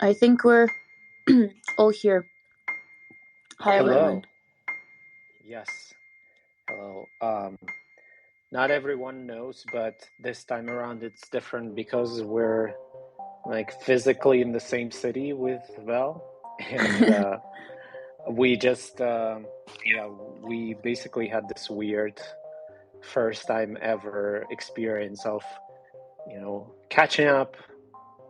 I think we're all here. Hi, Hello. everyone. Yes. Hello. Not everyone knows, but this time around it's different because we're like physically in the same city with Val, and we just we basically had this weird first time ever experience of catching up,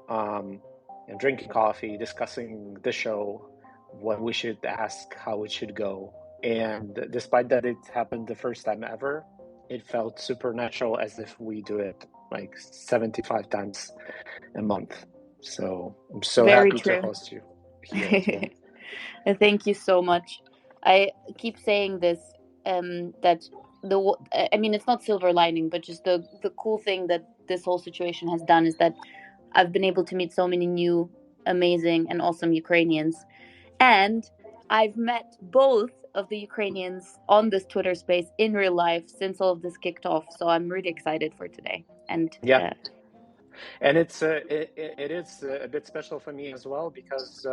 and drinking coffee, discussing the show, what we should ask, how it should go. And despite that it happened the first time ever, it felt supernatural, as if we do it like 75 times a month. So I'm so Very happy true. to host you here today. Thank you so much. I keep saying this, that it's not silver lining, but just the cool thing that this whole situation has done is that I've been able to meet so many new, amazing, and awesome Ukrainians. And I've met both of the Ukrainians on this Twitter space in real life since all of this kicked off. So I'm really excited for today. And Yeah. And it is a bit special for me as well because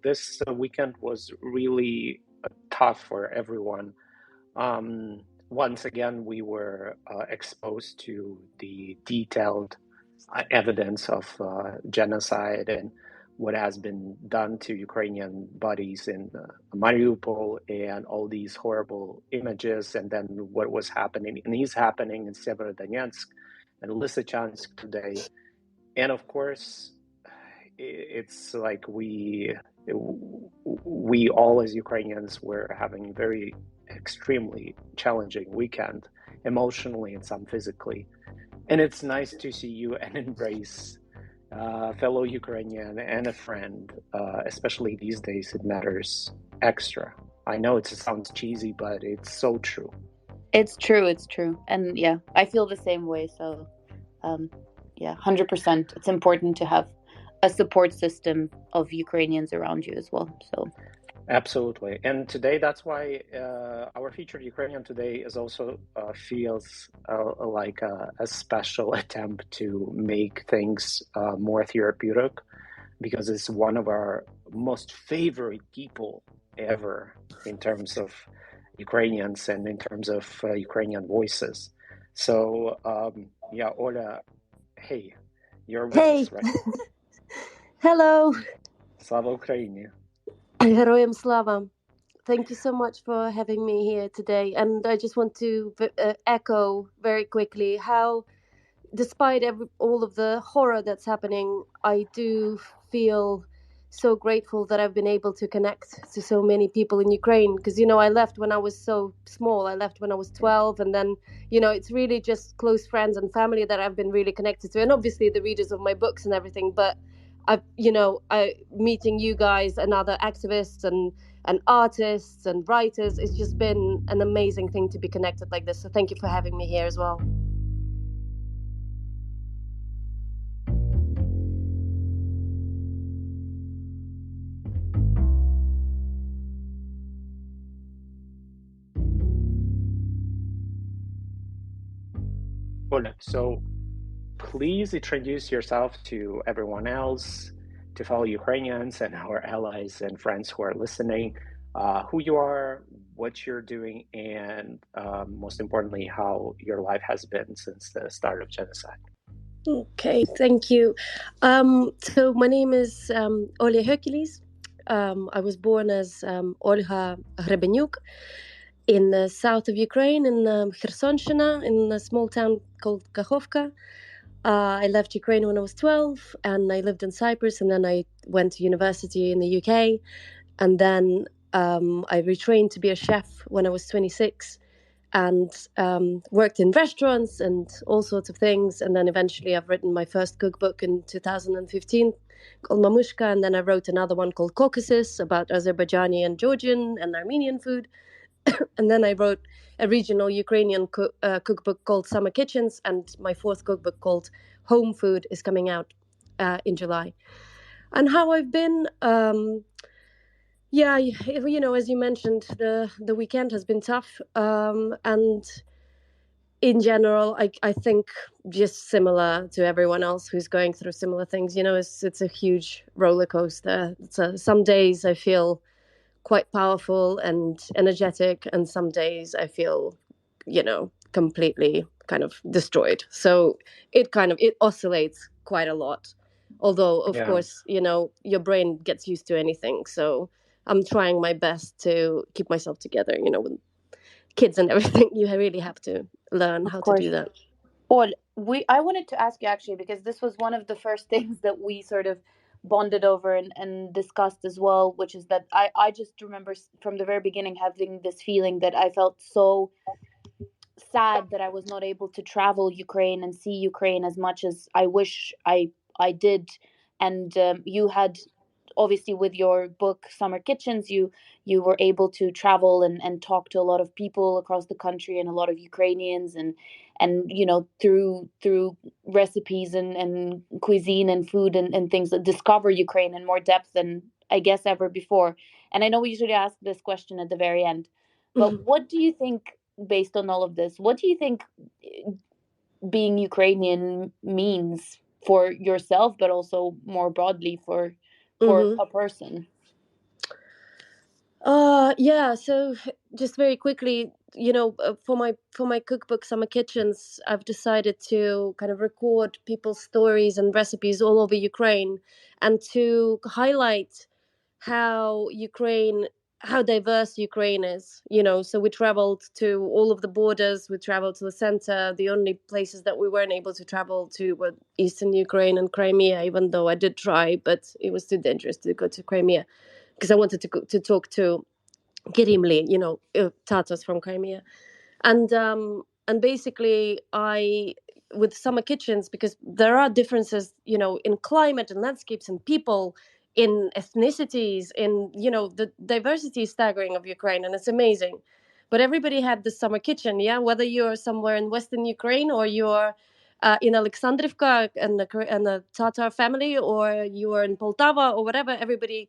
this weekend was really tough for everyone. Once again, we were exposed to the detailed evidence of genocide and what has been done to Ukrainian bodies in Mariupol, and all these horrible images, and then what was happening and is happening in Severodonetsk and Lysychansk today. And of course, it's like we all as Ukrainians were having very extremely challenging weekend, emotionally and some physically. And it's nice to see you and embrace fellow Ukrainian and a friend, especially these days. It matters extra. I know it sounds cheesy, but it's so true. It's true. And yeah, I feel the same way. So, 100%. It's important to have a support system of Ukrainians around you as well. So. Absolutely. And today, that's why our featured Ukrainian today is also feels like a special attempt to make things more therapeutic, because it's one of our most favorite people ever in terms of Ukrainians and in terms of Ukrainian voices. So, Olia, hey, you're with us, right? Hello. Slava Ukraini. Героям слава. Thank you so much for having me here today. And I just want to echo very quickly how, despite all of the horror that's happening, I do feel so grateful that I've been able to connect to so many people in Ukraine. Because, I left when I was so small. I left when I was 12. And then, it's really just close friends and family that I've been really connected to. And obviously the readers of my books and everything. But meeting you guys and other activists and artists and writers, it's just been an amazing thing to be connected like this. So thank you for having me here as well. Olia, so please introduce yourself to everyone else, to fellow Ukrainians and our allies and friends who are listening, who you are, what you're doing, and most importantly, how your life has been since the start of genocide. Okay, thank you. So my name is Olia Hercules. I was born as Olga Hrebenyuk in the south of Ukraine, in Khersonshina, in a small town called Kakhovka. I left Ukraine when I was 12, and I lived in Cyprus, and then I went to university in the UK, and then I retrained to be a chef when I was 26, and worked in restaurants and all sorts of things. And then eventually I've written my first cookbook in 2015 called Mamushka, and then I wrote another one called Caucasus about Azerbaijani and Georgian and Armenian food. And then I wrote a regional Ukrainian cookbook called Summer Kitchens, and my fourth cookbook called Home Food is coming out in July. And how I've been, as you mentioned, the weekend has been tough, and in general, I think just similar to everyone else who's going through similar things. You know, it's a huge roller coaster. Some days I feel quite powerful and energetic, and some days I feel, completely kind of destroyed. So it oscillates quite a lot. Although, of Yeah. course, your brain gets used to anything. So I'm trying my best to keep myself together. With kids and everything, you really have to learn Of how to do course. that. Well, I wanted to ask you actually because this was one of the first things that we sort of bonded over and discussed as well, which is that I just remember from the very beginning having this feeling that I felt so sad that I was not able to travel Ukraine and see Ukraine as much as I wish I did. And you had obviously with your book Summer Kitchens, you were able to travel and talk to a lot of people across the country and a lot of Ukrainians and through recipes and cuisine and food and things that discover Ukraine in more depth than I guess ever before. And I know we usually ask this question at the very end, but what do you think, based on all of this, what do you think being Ukrainian means for yourself, but also more broadly for Mm-hmm. a person? Yeah. So just very quickly, for my cookbook Summer Kitchens, I've decided to kind of record people's stories and recipes all over Ukraine, and to highlight how how diverse Ukraine is. So we traveled to all of the borders. We traveled to the center. The only places that we weren't able to travel to were eastern Ukraine and Crimea, even though I did try, but it was too dangerous to go to Crimea because I wanted to talk to Kirimli, Tatars from Crimea, and basically with Summer Kitchens, because there are differences, in climate and landscapes and people, in ethnicities, in the diversity is staggering of Ukraine, and it's amazing. But everybody had the Summer Kitchen, yeah. Whether you're somewhere in Western Ukraine or you're in Alexandrivka and a Tatar family, or you are in Poltava or whatever, everybody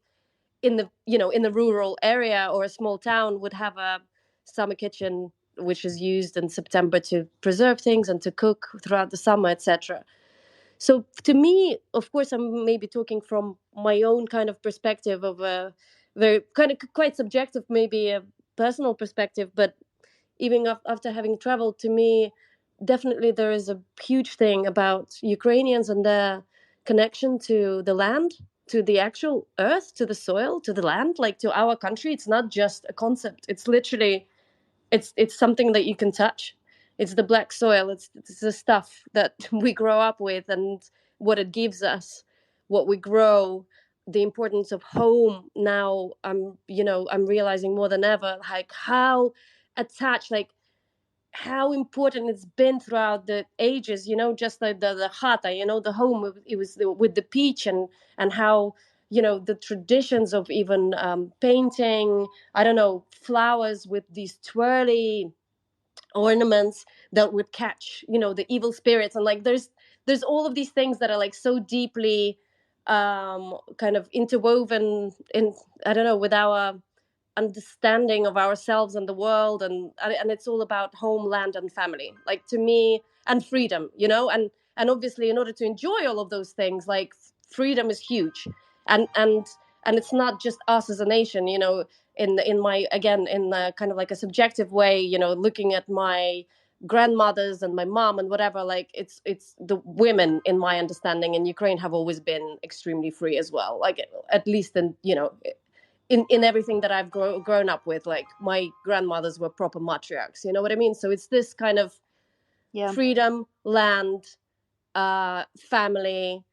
in the rural area or a small town would have a summer kitchen, which is used in September to preserve things and to cook throughout the summer, etc. So to me, of course, I'm maybe talking from my own kind of perspective of a very kind of quite subjective, maybe a personal perspective, but even after having traveled, to me, definitely there is a huge thing about Ukrainians and their connection to the land, to the actual earth, to the soil, to the land, like to our country. It's not just a concept. It's literally, it's something that you can touch. It's the black soil. It's the stuff that we grow up with and what it gives us, what we grow, the importance of home. Now I'm realizing more than ever, like how attached, like how important it's been throughout the ages, just like the chata, the home. It was with the peach, and how the traditions of even painting, I don't know, flowers with these twirly ornaments that would catch the evil spirits, and like there's all of these things that are like so deeply kind of interwoven in, I don't know, with our understanding of ourselves and the world, and it's all about homeland and family, like to me, and freedom, and obviously in order to enjoy all of those things, like freedom is huge, and it's not just us as a nation, in my, again, in the kind of like a subjective way, looking at my grandmothers and my mom and whatever, like it's the women, in my understanding, in Ukraine have always been extremely free as well, like at least in everything that I've grown up with. Like my grandmothers were proper matriarchs, you know what I mean? So it's this kind of freedom, land, family,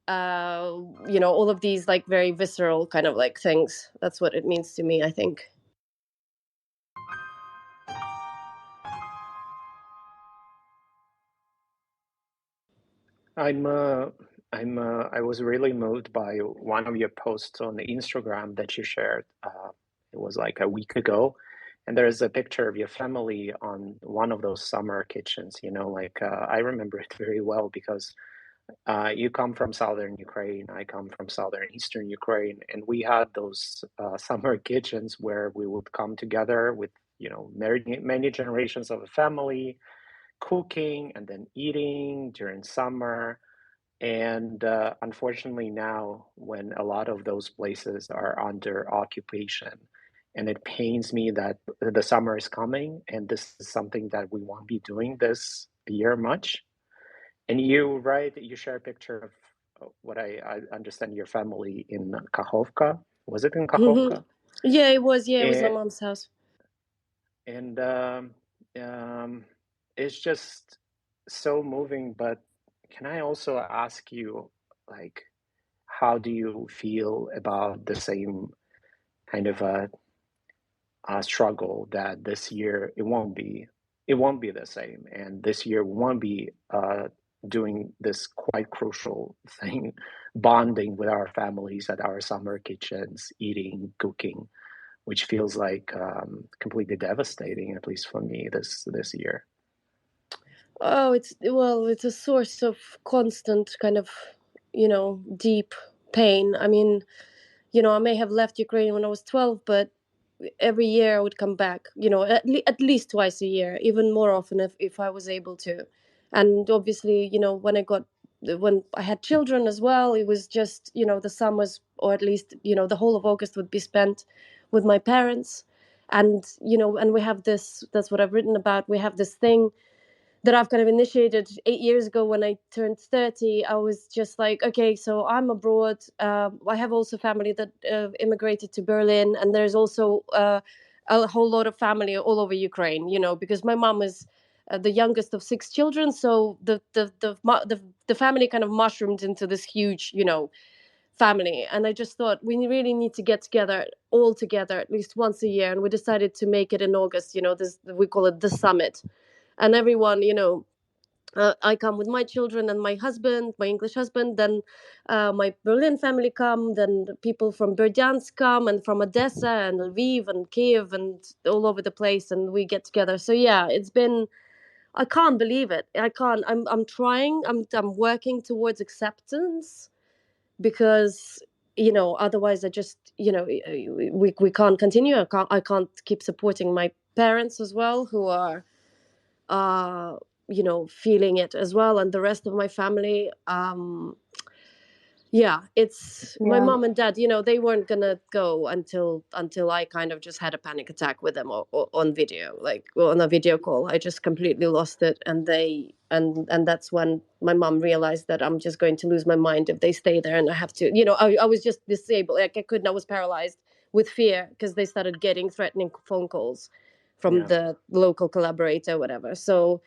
all of these like very visceral kind of like things. That's what it means to me, I think. I was really moved by one of your posts on the Instagram that you shared. It was like a week ago, and there's a picture of your family on one of those summer kitchens. I remember it very well because you come from southern Ukraine, I come from southern eastern Ukraine, and we had those summer kitchens where we would come together with many generations of a family, cooking and then eating during summer. And unfortunately, now when a lot of those places are under occupation, and it pains me that the summer is coming, and this is something that we won't be doing this year much. And you, right, you share a picture of what I understand your family in Kakhovka. Was it in Kakhovka? Yeah, it was. Yeah, it was my And, mom's house. and it's just so moving. But can I also ask you, like, how do you feel about the same kind of a struggle that this year it won't be the same, and this year we won't be doing this quite crucial thing, bonding with our families at our summer kitchens, eating, cooking, which feels like completely devastating, at least for me this year. Oh, it's a source of constant kind of, deep pain. I mean, I may have left Ukraine when I was 12, but every year I would come back, at least twice a year, even more often if I was able to. And obviously, when I had children as well, it was just, the summers, or at least, the whole of August would be spent with my parents. And, and we have this, that's what I've written about. We have this thing that I've kind of initiated 8 years ago when I turned 30. I was just like, okay, so I'm abroad. I have also family that immigrated to Berlin, and there's also a whole lot of family all over Ukraine, because my mom is the youngest of 6 children. So the family kind of mushroomed into this huge, family. And I just thought we really need to get together all together at least once a year. And we decided to make it in August, this, we call it the summit. And everyone, I come with my children and my husband, my English husband. Then my Berlin family come. Then people from Berdyansk come, and from Odessa and Lviv and Kiev and all over the place, and we get together. So yeah, it's been. I can't believe it. I can't. I'm trying. I'm working towards acceptance, because otherwise I just we can't continue. I can't keep supporting my parents as well, who are uh feeling it as well, and the rest of my family. Yeah, it's my Yeah. mom and dad, they weren't gonna go until I kind of just had a panic attack with them, or on video, like, or on a video call. I just completely lost it, and they and that's when my mom realized that I'm just going to lose my mind if they stay there, and I have to, I was just disabled, like I couldn't, I was paralyzed with fear, because they started getting threatening phone calls from Yeah. the local collaborator, whatever. So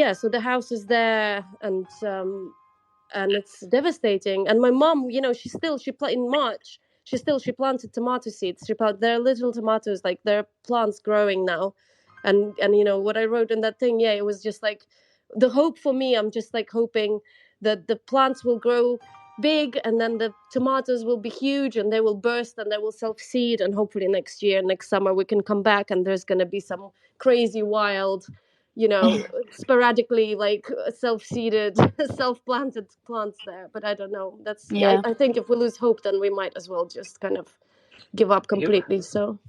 yeah, so the house is there, and it's devastating. And my mom, in March, she planted tomato seeds. There are little tomatoes, like there are plants growing now. And what I wrote in that thing, yeah, it was just like the hope for me. I'm just like hoping that the plants will grow big, and then the tomatoes will be huge, and they will burst, and they will self seed, and hopefully next summer we can come back, and there's going to be some crazy wild, sporadically, like, self-seeded self-planted plants there. But I don't know, that's, Yeah. I think if we lose hope, then we might as well just kind of give up You completely. So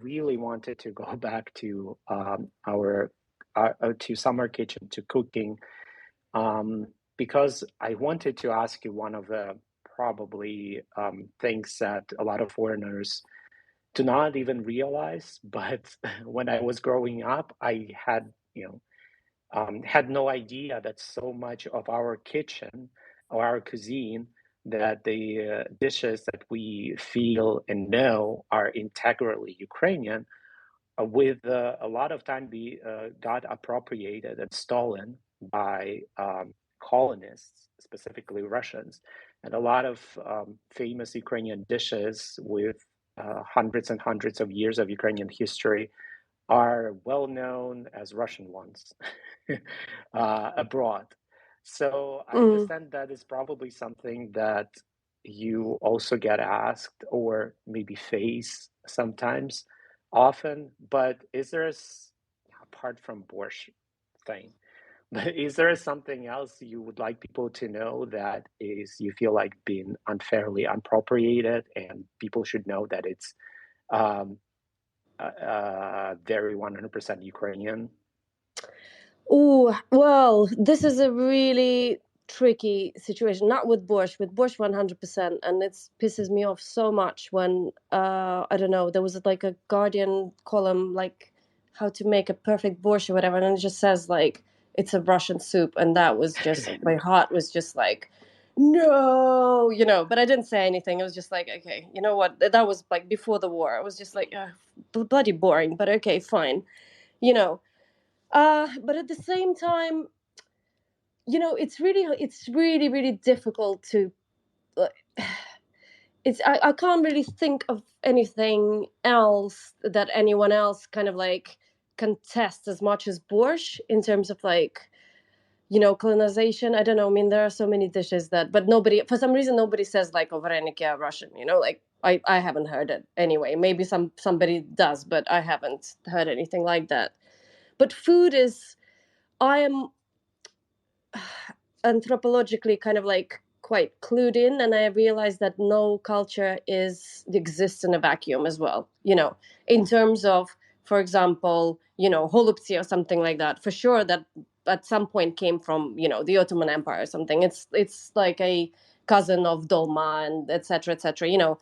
really wanted to go back to our to summer kitchen, to cooking, because I wanted to ask you one of the probably things that a lot of foreigners do not even realize. But when I was growing up, I had, had no idea that so much of our kitchen or our cuisine, that the dishes that we feel and know are integrally Ukrainian, with a lot of time be got appropriated and stolen by colonists, specifically Russians. And a lot of famous Ukrainian dishes with hundreds and hundreds of years of Ukrainian history are well known as Russian ones abroad. So I mm. understand that is probably something that you also get asked, or maybe face sometimes, often. But is there apart from borscht thing, But is there something else you would like people to know that is you feel like being unfairly appropriated, and people should know that it's um, very 100% Ukrainian? Oh, well, this is a really tricky situation. Not with Borscht, with Borscht 100%. And it pisses me off so much when, I don't know, there was like a Guardian column, like how to make a perfect Borscht or whatever. And it just says, like, it's a Russian soup. And that was just, my heart was just like, no, but I didn't say anything. It was just like, okay, you know what? That was like before the war. I was just like, bloody boring, but okay, fine, you know. But at the same time, it's really, really difficult to. Uh, I can't really think of anything else that anyone else kind of like contest as much as borscht in terms of like colonization. I don't know. I mean, there are so many dishes but nobody, for some reason, nobody says like vareniki are Russian. Like I haven't heard it anyway. Maybe somebody does, but I haven't heard anything like that. But food is. I am anthropologically kind of like quite clued in, and I realized that no culture exists in a vacuum as well, in terms of, for example, holubtsi or something like that, for sure, that at some point came from the Ottoman Empire or something. It's like a cousin of dolma and etc etc.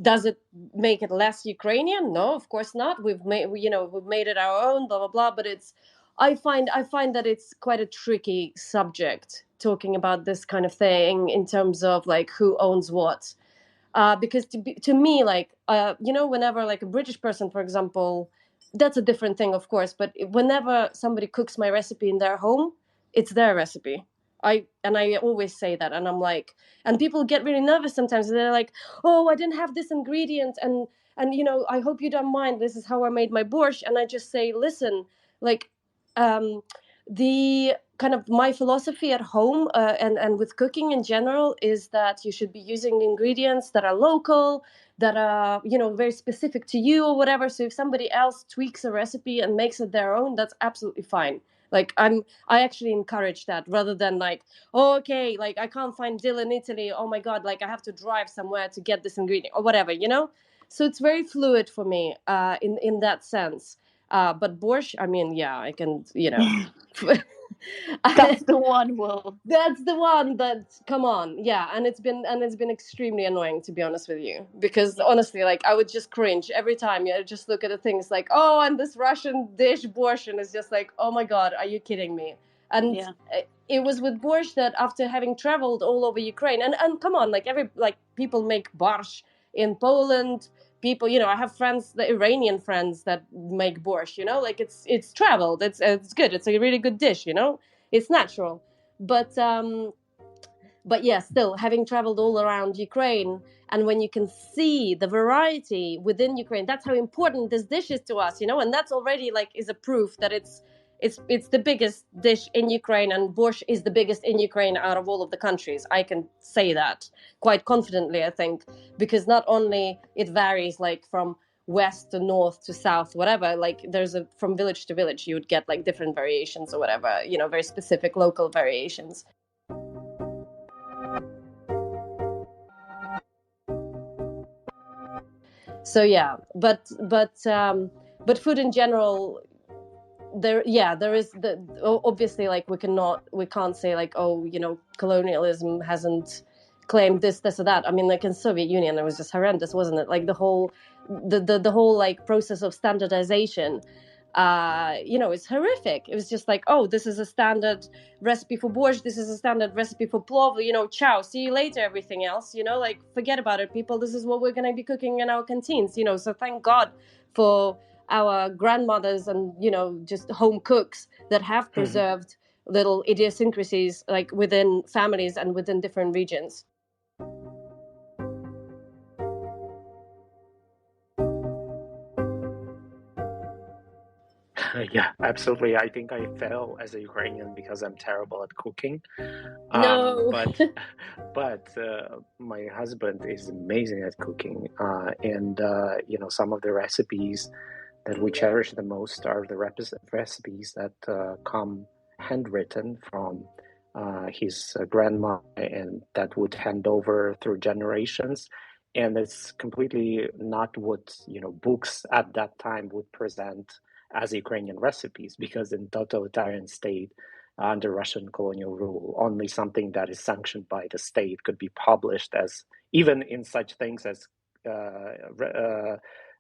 Does it make it less Ukrainian? No, of course not. We've made it our own, blah blah blah. But I find that it's quite a tricky subject talking about this kind of thing in terms of like who owns what. Because to me, like whenever like a British person, for example, that's a different thing, of course. But whenever somebody cooks my recipe in their home, it's their recipe. I always say that, and I'm like, and people get really nervous sometimes. They're like, "Oh, I didn't have this ingredient, and I hope you don't mind. This is how I made my borscht." And I just say, "Listen, like, um, the kind of my philosophy at home and with cooking in general is that you should be using ingredients that are local, that are very specific to you or whatever. So if somebody else tweaks a recipe and makes it their own, that's absolutely fine. Like I actually encourage that, rather than like, oh, okay, like I can't find dill in Italy, oh my god, like I have to drive somewhere to get this ingredient or whatever. So it's very fluid for me in that sense. But borscht, I mean, yeah, I can, That's the one, Will. that's the one that, come on, yeah. And it's been extremely annoying, to be honest with you, because honestly, like I would just cringe every time. I just look at the things like, oh, and this Russian dish borscht, and it's just like, oh my god, are you kidding me? And it was with borscht that, after having traveled all over Ukraine, and come on, like people make borscht in Poland. People, I have friends, the Iranian friends, that make borscht. Like it's traveled. It's good. It's a really good dish. It's natural. But yeah, still, having traveled all around Ukraine, and when you can see the variety within Ukraine, that's how important this dish is to us, and that's already like is a proof that it's the biggest dish in Ukraine, and borscht is the biggest in Ukraine out of all of the countries. I can say that quite confidently, I think, because not only it varies like from west to north to south, whatever, like from village to village, you would get like different variations or whatever, very specific local variations. So yeah, but food in general, there is obviously, like we can't say like, oh, colonialism hasn't claimed this or that. I mean, like in Soviet Union, it was just horrendous, wasn't it? Like the whole like process of standardization, it's horrific. It was just like, oh, this is a standard recipe for borscht, this is a standard recipe for plov, ciao, see you later, everything else, like forget about it, people, this is what we're going to be cooking in our canteens. So thank God for our grandmothers and just home cooks that have preserved little idiosyncrasies like within families and within different regions. Yeah, absolutely. I think I fail as a Ukrainian because I'm terrible at cooking. No. But my husband is amazing at cooking, and some of the recipes that we cherish the most are the recipes that come handwritten from his grandma, and that would hand over through generations. And it's completely not what books at that time would present as Ukrainian recipes, because in totalitarian state under Russian colonial rule, only something that is sanctioned by the state could be published as, even in such things as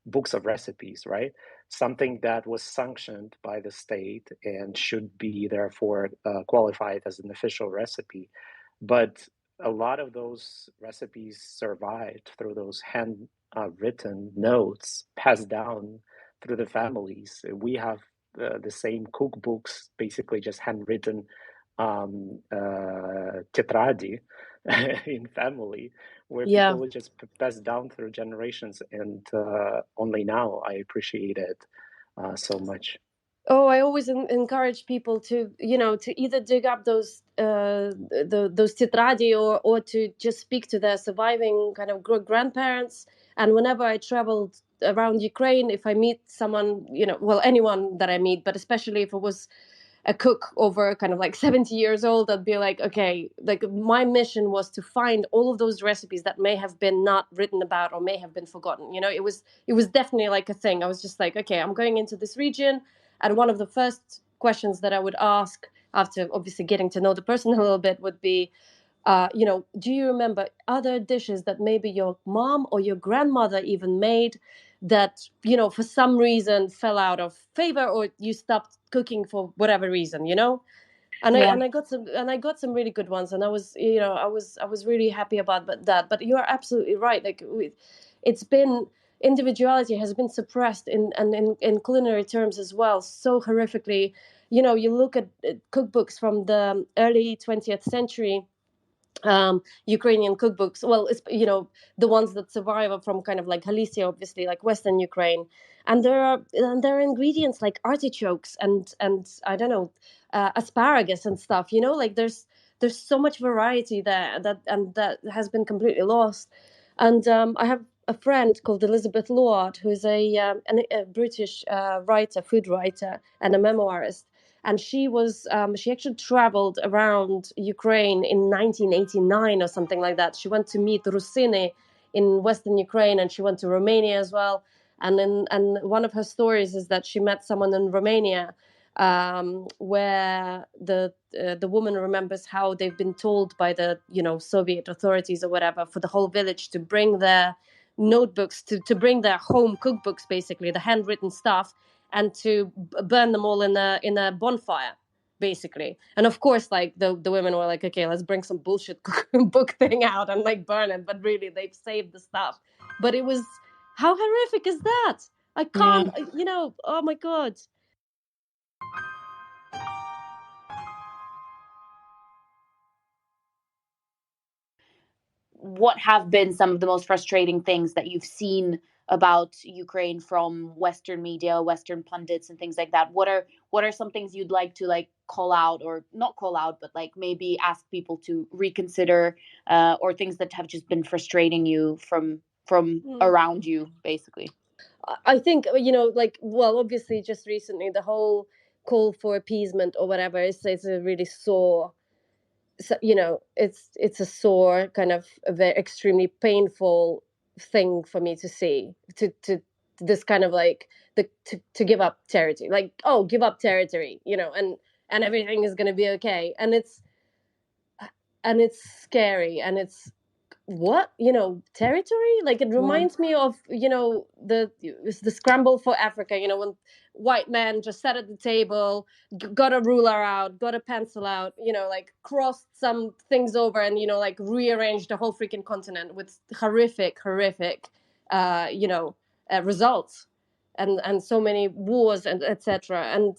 books of recipes, right? Something that was sanctioned by the state and should be therefore qualified as an official recipe. But a lot of those recipes survived through those hand written notes passed down through the families. We have the same cookbooks, basically just handwritten tetradi in family, where Yeah. people just pass down through generations, and only now I appreciate it so much. Oh, I always encourage people to, to either dig up those those tetradi, or to just speak to their surviving kind of grandparents. And whenever I traveled around Ukraine, if I meet someone, well, anyone that I meet, but especially if it was a cook over kind of like 70 years old, I'd be like, okay, like my mission was to find all of those recipes that may have been not written about or may have been forgotten. It was definitely like a thing. I was just like, okay, I'm going into this region, and one of the first questions that I would ask after obviously getting to know the person a little bit would be, do you remember other dishes that maybe your mom or your grandmother even made that, for some reason fell out of favor, or you stopped cooking for whatever reason, And Yeah. I got some really good ones, and I was really happy about that. But you are absolutely right. Like it's been individuality has been suppressed in culinary terms as well, so horrifically. You look at cookbooks from the early 20th century, Ukrainian cookbooks. Well, it's, the ones that survive from kind of like Galicia, obviously, like Western Ukraine, and there are ingredients like artichokes and I don't know, asparagus and stuff. Like there's so much variety there that has been completely lost. And I have a friend called Elizabeth Lord, who's a British writer, food writer, and a memoirist, and she actually traveled around Ukraine in 1989 or something like that. She went to meet Rusini in Western Ukraine, and she went to Romania as well. And one of her stories is that she met someone in Romania, where the woman remembers how they've been told by the Soviet authorities or whatever for the whole village to bring their notebooks, to bring their home cookbooks, basically the handwritten stuff, and to burn them all in a bonfire, basically. And of course, like the women were like, okay, let's bring some bullshit book thing out and like burn it, but really they've saved the stuff. But it was, how horrific is that? I can't, oh my god. What have been some of the most frustrating things that you've seen about Ukraine from Western media, Western pundits, and things like that? What are some things you'd like to like call out, or not call out, but like maybe ask people to reconsider, or things that have just been frustrating you from around you, basically? I think, like, well, obviously just recently the whole call for appeasement or whatever is a really sore, so, it's a sore kind of a very extremely painful thing for me to see, to this kind of like to give up territory, like, oh, give up territory, and everything is going to be okay. And it's scary, and it's what, territory. Like, it reminds me of, the scramble for Africa, when white men just sat at the table, got a ruler out, got a pencil out, like crossed some things over, and like rearranged the whole freaking continent with horrific results, and so many wars and etc. And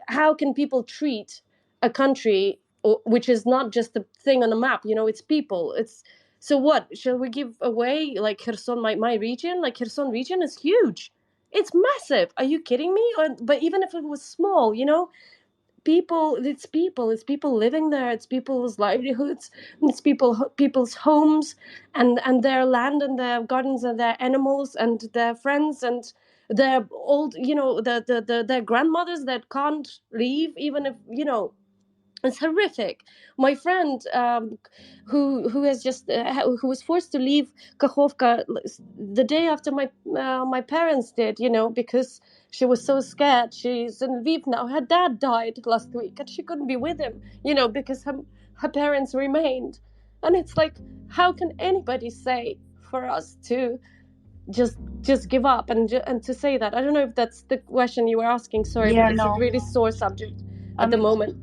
how can people treat a country which is not just a thing on a map? It's people. It's So what? Shall we give away like Kherson, my region? Like, Kherson region is huge. It's massive. Are you kidding me? But even if it was small, it's people living there. It's people's livelihoods. It's people's homes, and their land and their gardens and their animals and their friends and their old, their grandmothers that can't leave, even if It's horrific. My friend, who has just who was forced to leave Kakhovka the day after my parents did, because she was so scared. She's in Lviv now. Her dad died last week, and she couldn't be with him, because her parents remained. And it's like, how can anybody say for us to just give up and to say that? I don't know if that's the question you were asking. Sorry, Yeah, but it's no. a really sore subject at the moment.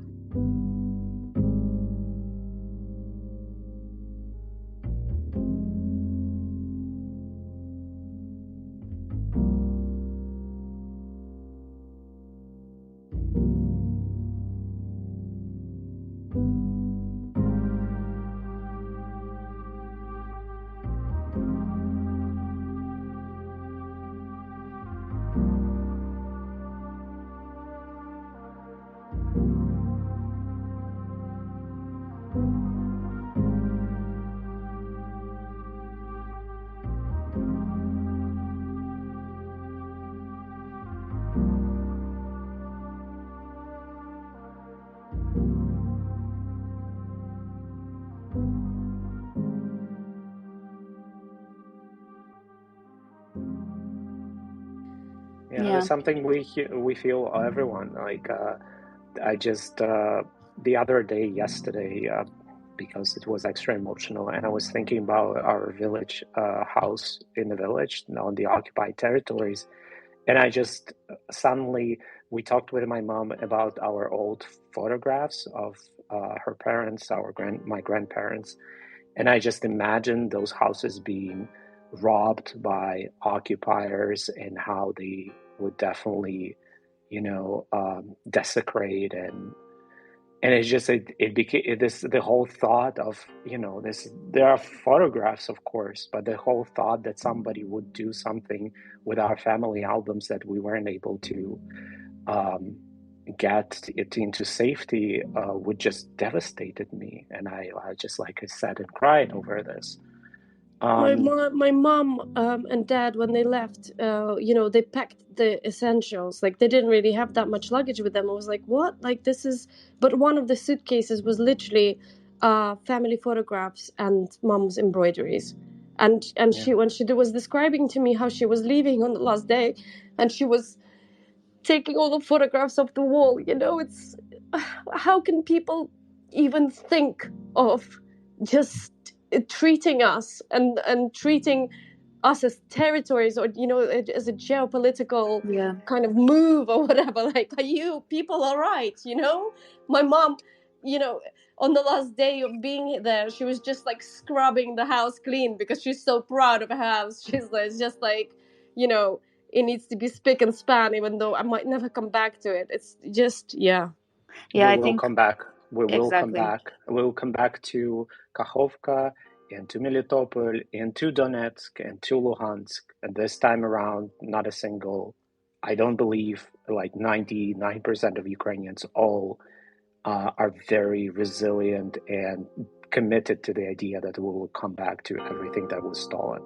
Yeah, there's something we feel, everyone. Like, I just the other day, yesterday, because it was extra emotional, and I was thinking about our village house in the village on the occupied territories, and I just suddenly we talked with my mom about our old photographs of her parents, my grandparents, and I just imagined those houses being robbed by occupiers and how they would definitely, desecrate, and it's just it became this the whole thought of this. There are photographs, of course, but the whole thought that somebody would do something with our family albums that we weren't able to get it into safety would just devastated me, and I just, like I said, and cried over this. My mom and dad, when they left, they packed the essentials. Like, they didn't really have that much luggage with them. I was like, what? Like, this is... But one of the suitcases was literally family photographs and mom's embroideries. And she, when she was describing to me how she was leaving on the last day, and she was taking all the photographs off the wall, it's... How can people even think of just treating us and treating us as territories, or as a geopolitical kind of move or whatever? Like, are you people all right? My mom, on the last day of being there, she was just like scrubbing the house clean because she's so proud of her house. She's like, it's just like, it needs to be spick and span, even though I might never come back to it. It's just, I think come back. We will come back. We will come back to Kakhovka and to Melitopol and to Donetsk and to Luhansk. And this time around, not a single. I don't believe, like 99% of Ukrainians all are very resilient and committed to the idea that we will come back to everything that was stolen.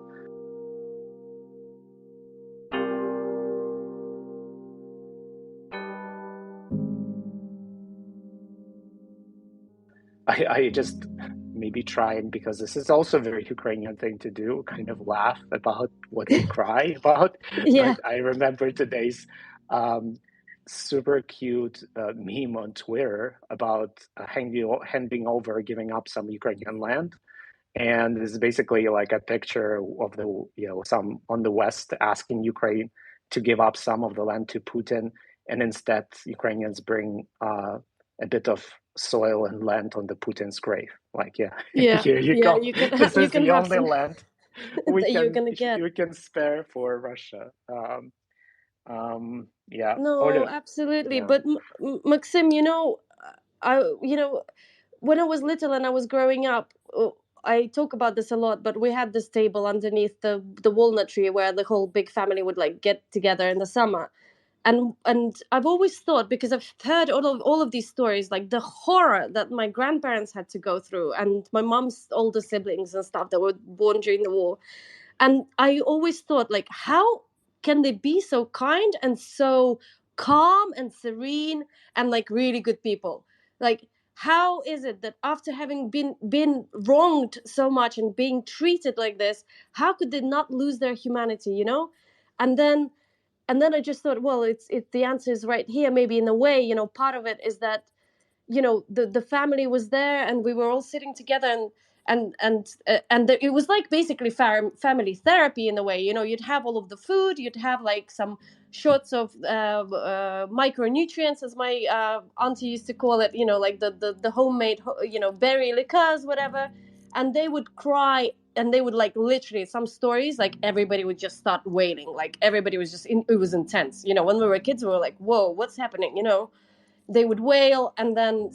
I just maybe trying, because this is also a very Ukrainian thing to do, kind of laugh about what we cry about. Yeah. But I remember today's super cute meme on Twitter about handing over, giving up some Ukrainian land. And this is basically like a picture of some on the West asking Ukraine to give up some of the land to Putin. And instead, Ukrainians bring a bit of soil and land on the Putin's grave. Like, here you go. This is the only land we can spare for Russia. No, absolutely. But Maksym, when I was little and I was growing up, I talk about this a lot, but we had this table underneath the walnut tree where the whole big family would like get together in the summer. And I've always thought, because I've heard all of these stories, like the horror that my grandparents had to go through, and my mom's older siblings and stuff that were born during the war. And I always thought, like, how can they be so kind and so calm and serene and like really good people? Like, how is it that after having been wronged so much and being treated like this, how could they not lose their humanity, you know? And then I just thought, well, it's the answer is right here. Maybe in a way, you know, part of it is that, you know, the family was there and we were all sitting together, and it was like basically family therapy in a way. You know, you'd have all of the food, you'd have like some shots of micronutrients, as my auntie used to call it, you know, like the homemade, you know, berry liqueurs, whatever. And they would cry, and they would like literally, some stories like everybody would just start wailing, like everybody was just it was intense. You know, when we were kids we were like, whoa, what's happening, you know? They would wail, and then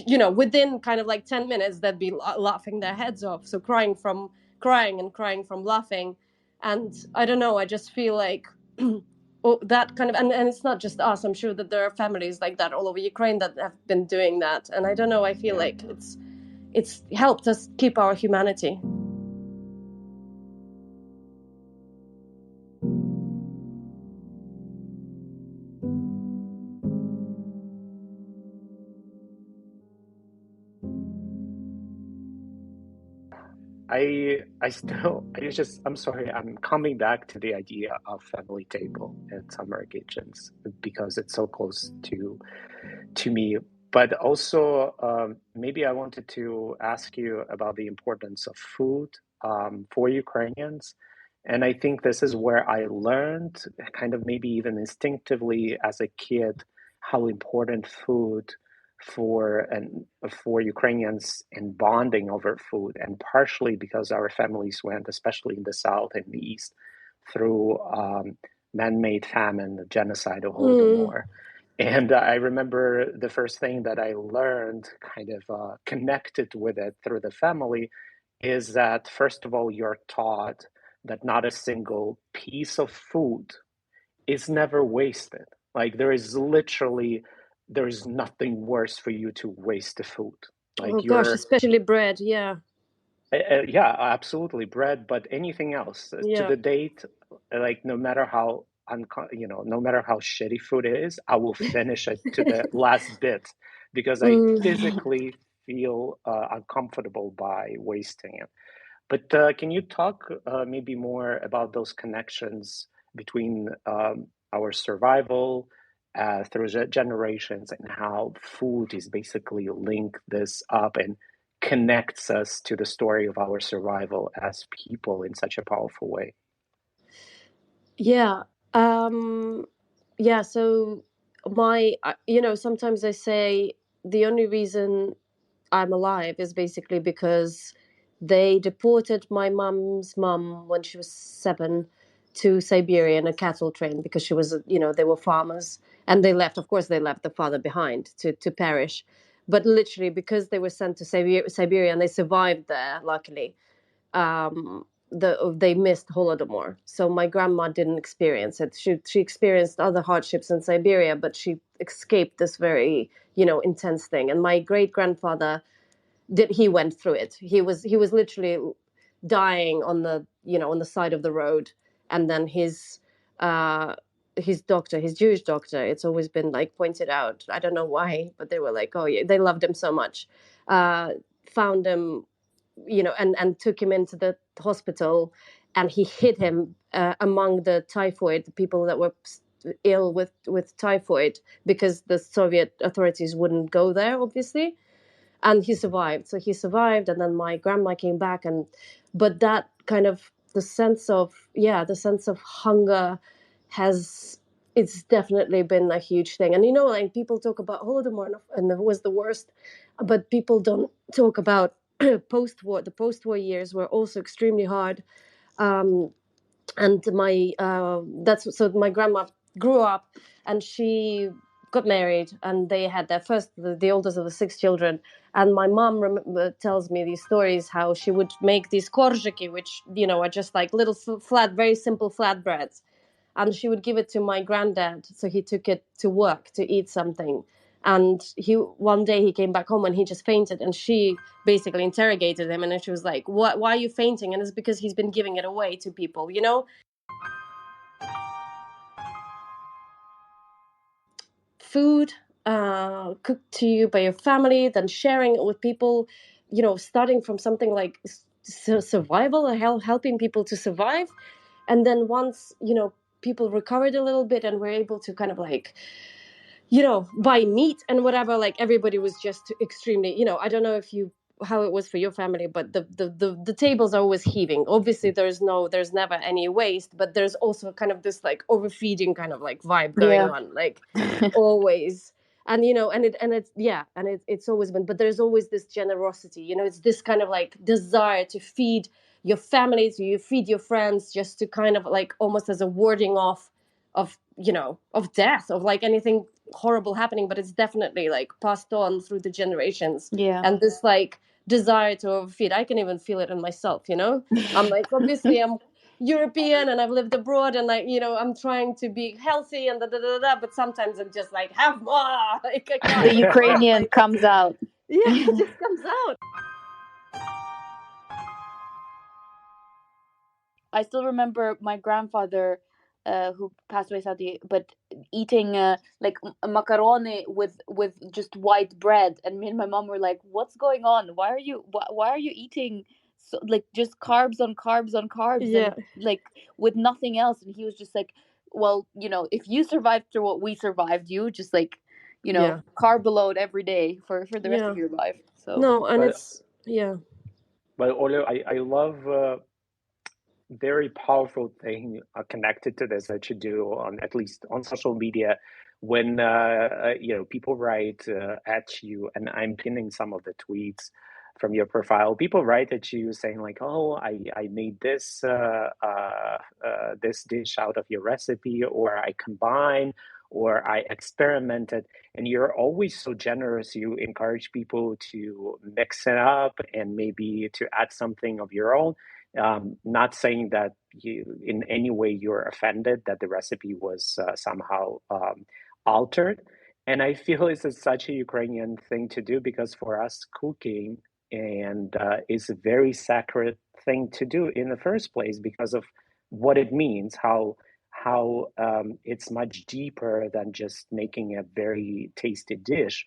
you know, within kind of like 10 minutes they'd be laughing their heads off, so crying from laughing. And I don't know, I just feel like oh, that kind of, and it's not just us, I'm sure that there are families like that all over Ukraine that have been doing that. And I don't know, I feel like it's helped us keep our humanity. I'm sorry, I'm coming back to the idea of family table and summer kitchens because it's so close to me. But also, maybe I wanted to ask you about the importance of food for Ukrainians. And I think this is where I learned, kind of maybe even instinctively as a kid, how important food for Ukrainians and bonding over food, and partially because our families went, especially in the South and the East, through man-made famine, the genocide of Holodomor. And I remember the first thing that I learned, kind of connected with it through the family, is that first of all, you're taught that not a single piece of food is never wasted. Like there is nothing worse for you to waste the food. Like Oh gosh, especially bread. Yeah. Yeah, absolutely, bread, but anything else to the date, like no matter how no matter how shitty food is, I will finish it to the last bit because I physically feel uncomfortable by wasting it. But can you talk maybe more about those connections between our survival through generations and how food is basically linked this up and connects us to the story of our survival as people in such a powerful way? Yeah. Yeah. So you know, sometimes I say the only reason I'm alive is basically because they deported my mum's mum when she was 7 to Siberia in a cattle train because she was, you know, they were farmers, and they left. Of course, they left the father behind to perish, but literally because they were sent to Siberia and they survived there, luckily. They missed Holodomor, so my grandma didn't experience it. She experienced other hardships in Siberia, but she escaped this very, you know, intense thing. And my great grandfather he went through it. He was literally dying on the, you know, on the side of the road. And then his doctor, his Jewish doctor, it's always been like pointed out, I don't know why, but they were like, oh yeah, they loved him so much, found him, you know, and took him into the hospital, and he hid him among the typhoid, the people that were ill with typhoid, because the Soviet authorities wouldn't go there, obviously. And he survived. So he survived, and then my grandma came back, but that kind of the sense of hunger it's definitely been a huge thing. And you know, like people talk about Holodomor and it was the worst, but people don't talk about post-war. The post-war years were also extremely hard. And my grandma grew up, and she got married, and they had their first, the oldest of the 6 children. And my mom tells me these stories how she would make these korzyki, which, you know, are just like little flat, very simple flatbreads, and she would give it to my granddad, so he took it to work to eat something. And one day he came back home and he just fainted, and she basically interrogated him, and then she was like, "What? Why are you fainting?" And it's because he's been giving it away to people, you know. Food cooked to you by your family, then sharing it with people, starting from something like survival, helping people to survive. And then once, people recovered a little bit and were able to kind of like, buy meat and whatever, like everybody was just extremely, I don't know if you how it was for your family, but the tables are always heaving. Obviously there's never any waste, but there's also kind of this like overfeeding kind of like vibe going Yeah. on, like always. And it's always been, but there's always this generosity, it's this kind of like desire to feed your family, to you feed your friends, just to kind of like almost as a warding off of of death, of like anything horrible happening. But it's definitely like passed on through the generations. Yeah. And this like desire to overfeed, I can even feel it in myself. I'm like, obviously I'm European and I've lived abroad, and like, I'm trying to be healthy and but sometimes I'm just like, have more. Like I can't The Ukrainian like, comes out. yeah, it just comes out. I still remember my grandfather, who passed away sadly, but eating like macaroni with just white bread, and me and my mom were like, "What's going on? Why are you eating so, like just carbs on carbs on carbs Yeah, and like with nothing else?" And he was just like, "Well, if you survived through what we survived, you just like, yeah, carb load every day for the rest yeah. of your life." So No, and But it's yeah, Olia, I love very powerful thing connected to this that you do on at least on social media when people write at you, and I'm pinning some of the tweets from your profile. People write at you saying like, "Oh, I made this dish out of your recipe," or "I combine," or "I experimented," and you're always so generous. You encourage people to mix it up and maybe to add something of your own. Not saying that you, in any way, you're offended that the recipe was somehow altered. And I feel it's such a Ukrainian thing to do because for us, cooking and is a very sacred thing to do in the first place because of what it means, how it's much deeper than just making a very tasty dish,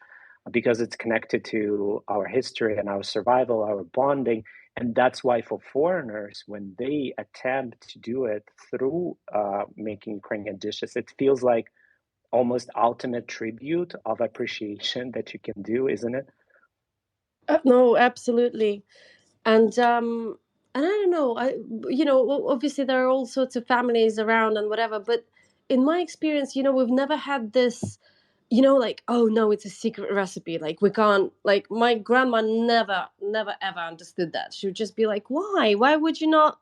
because it's connected to our history and our survival, our bonding. And that's why for foreigners, when they attempt to do it through making Ukrainian dishes, it feels like almost ultimate tribute of appreciation that you can do, isn't it? no, absolutely. And I don't know, obviously there are all sorts of families around and whatever, but in my experience, we've never had this, like, oh no, it's a secret recipe, like we can't, like my grandma never ever understood that. She would just be like, why would you not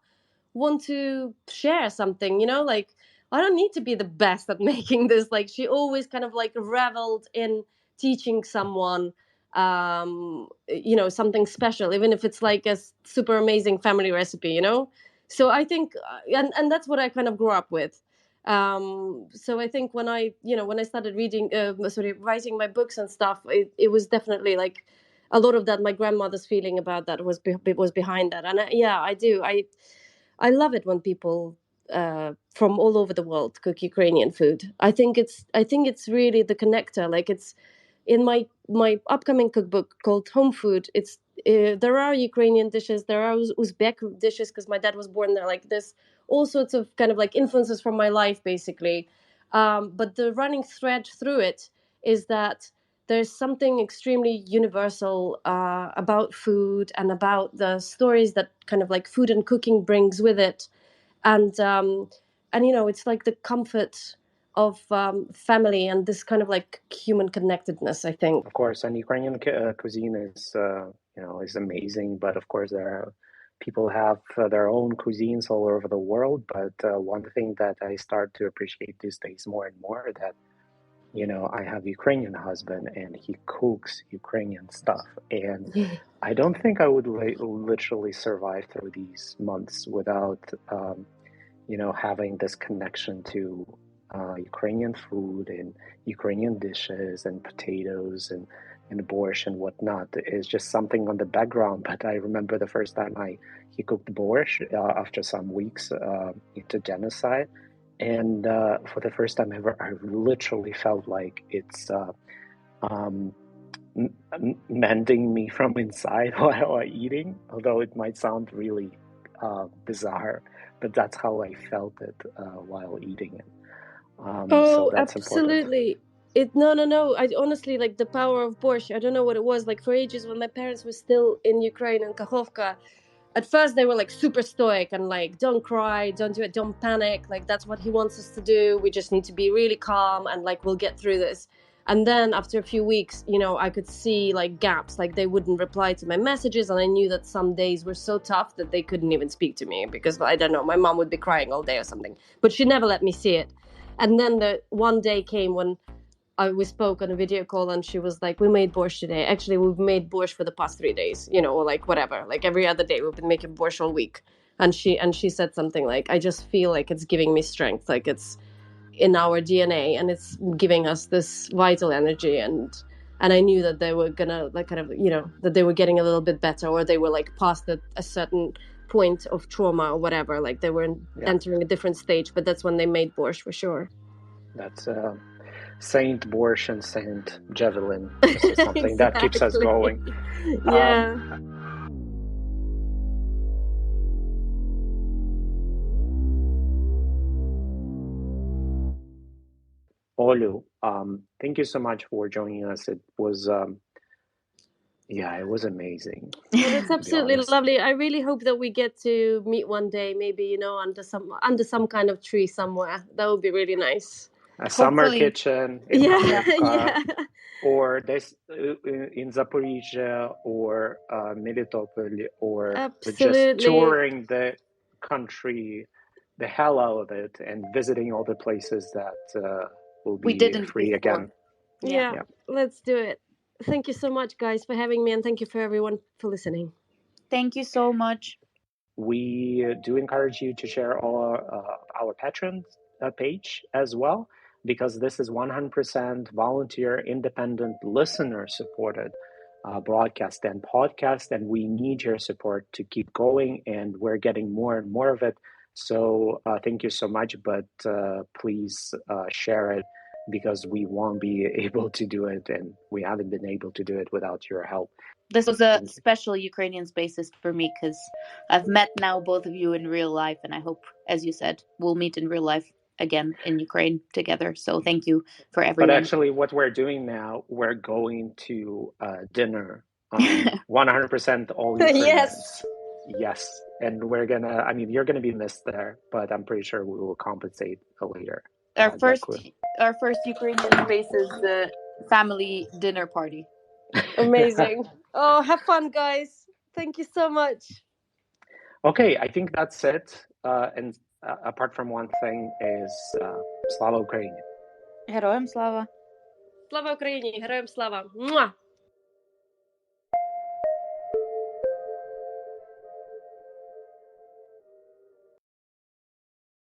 want to share something, like I don't need to be the best at making this. Like she always kind of like reveled in teaching someone something special, even if it's like a super amazing family recipe, so I think and that's what I kind of grew up with. So I think when I started writing my books and stuff, it was definitely like a lot of that my grandmother's feeling about that was behind that. And yeah, I love it when people from all over the world cook Ukrainian food. I think it's really the connector. Like it's in my upcoming cookbook called Home Food. It's there are Ukrainian dishes, there are Uzbek dishes because my dad was born there. Like there's all sorts of kind of like influences from my life, basically. But the running thread through it is that there's something extremely universal about food and about the stories that kind of like food and cooking brings with it. And it's like the comfort of family and this kind of like human connectedness, I think. Of course, and Ukrainian cuisine is amazing. But of course, there are people have their own cuisines all over the world. But one thing that I start to appreciate these days more and more that I have a Ukrainian husband and he cooks Ukrainian stuff, and I don't think I would literally survive through these months without having this connection to Ukrainian food and Ukrainian dishes and potatoes and borscht and whatnot. It's just something on the background. But I remember the first time he cooked borscht after some weeks into genocide. And for the first time ever, I literally felt like it's mending me from inside while eating, although it might sound really bizarre, but that's how I felt it while eating it. So that's absolutely. important. No. I honestly, like, the power of borscht. I don't know what it was. Like, for ages when my parents were still in Ukraine and Kakhovka, at first they were like super stoic and like, don't cry, don't do it, don't panic. Like, that's what he wants us to do. We just need to be really calm and like, we'll get through this. And then after a few weeks, I could see like gaps, like they wouldn't reply to my messages. And I knew that some days were so tough that they couldn't even speak to me because, I don't know, my mom would be crying all day or something, but she never let me see it. And then the one day came when we spoke on a video call and she was like, we made borscht today. Actually, we've made borscht for the past 3 days, or like whatever, like every other day we've been making borscht all week. And she said something like, I just feel like it's giving me strength, like it's in our DNA and it's giving us this vital energy. And I knew that they were gonna like kind of, that they were getting a little bit better, or they were like past a certain point of trauma or whatever, like they were entering a different stage. But that's when they made borscht for sure. That's Saint Borscht and Saint Javelin. This is something that keeps us going. Yeah. Olu, thank you so much for joining us. It was, it was amazing. Well, it's absolutely lovely. I really hope that we get to meet one day, maybe, under some kind of tree somewhere. That would be really nice. A summer kitchen in yeah. or this in Zaporizhia or Melitopol, or just touring the country, the hell out of it, and visiting all the places that will be free again. Yeah, let's do it. Thank you so much, guys, for having me, and thank you for everyone for listening. Thank you so much. We do encourage you to share our Patreon page as well, because this is 100% volunteer, independent, listener-supported broadcast and podcast, and we need your support to keep going, and we're getting more and more of it. So thank you so much, but please share it, because we won't be able to do it, and we haven't been able to do it without your help. This was a special Ukrainian Spaces for me, because I've met now both of you in real life, and I hope, as you said, we'll meet in real life again in Ukraine together. So thank you for everyone. But actually, what we're doing now, we're going to dinner, 100% all Ukrainians. Yes. And we're gonna, you're gonna be missed there, but I'm pretty sure we will compensate later. Our first Ukrainian Spaces family dinner party. Amazing. Oh, have fun, guys. Thank you so much. Okay, I think that's it. And apart from one thing is Slava Ukraini. Героям слава. Слава Україні, героям слава. Муа!